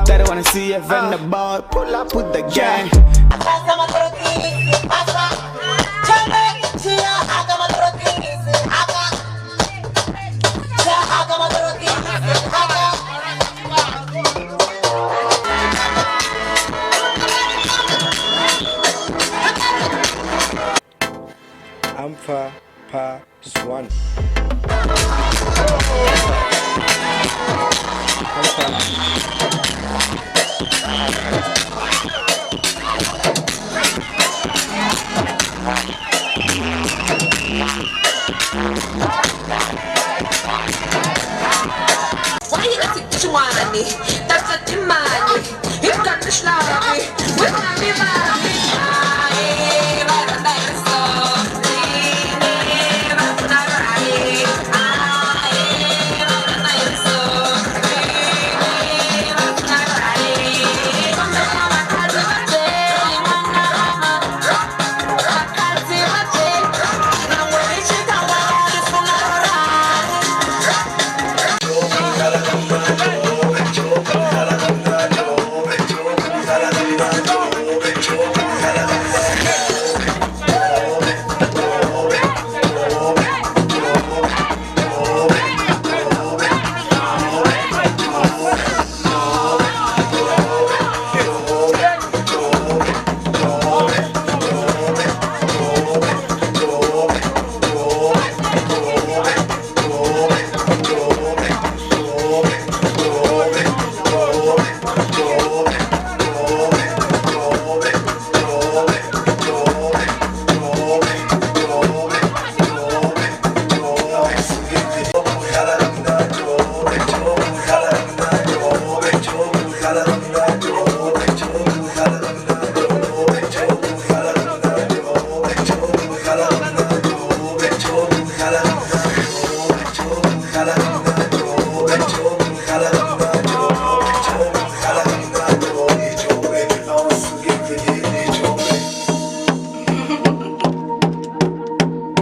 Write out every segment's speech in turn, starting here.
They wanna see if in the ball pull up with the gang. Ampha Pa Swan. Why you got to money? That's a demand. You got to slap me. We can't be mad.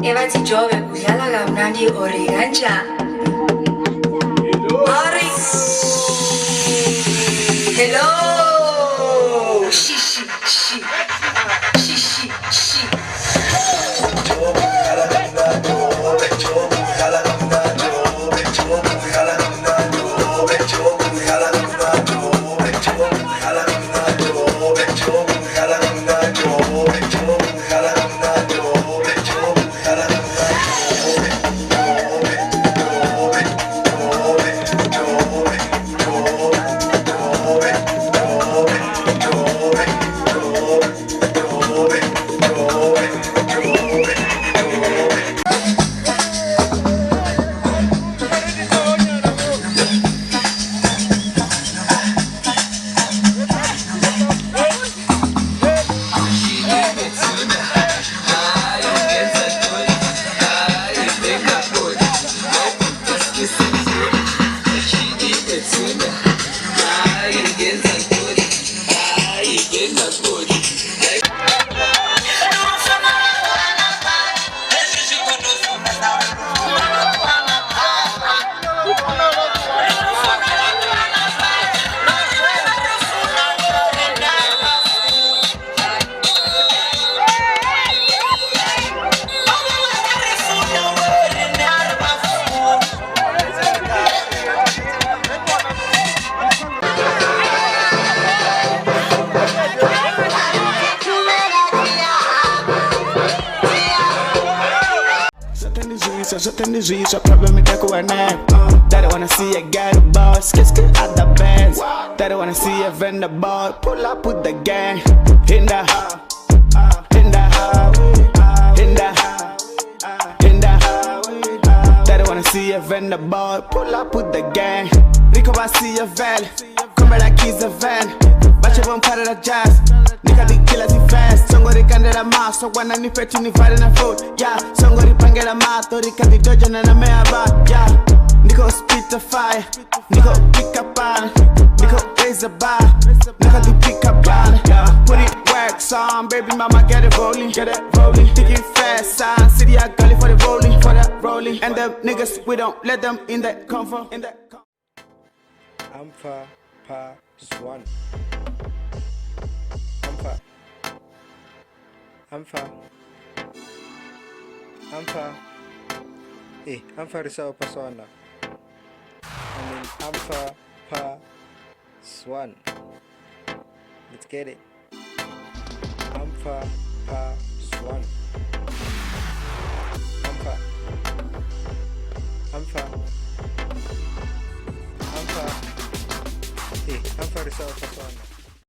Evathi Jobe udlala kamnandi ori kanjani? Ori. Hello. Shishi shi. Shishi shi. zote ndizo problem itakuwa nayo. That I wanna see a guy the boss, get out the bands. That I wanna see a vendor boy, pull up with the gang. Hinda, hinda, hinda, hinda. That I wanna see a vendor boy, pull up with the gang. Rico I see a van, come like he's a van. Bacha von part of the jazz, nika di killer si fast. Songo rikande la ma, so wana ni petu ni vale na food. Yeah, songo ripange la ma, to rika di doja na na mea ba. Yeah, niko spit the fire, niko pick up on, niko raise the bar, niko di pick up on. Yeah, put it work on, baby mama get it rolling, Think it fast, son, city I gully for the rolling, and them niggas we don't let them in that comfort, Amfa Pa Swan. Amfa. Amfa risao pa Swana. Amfa Pa Swan. Let's get it. Amfa Pa Swan. Amfa risao pa Swana.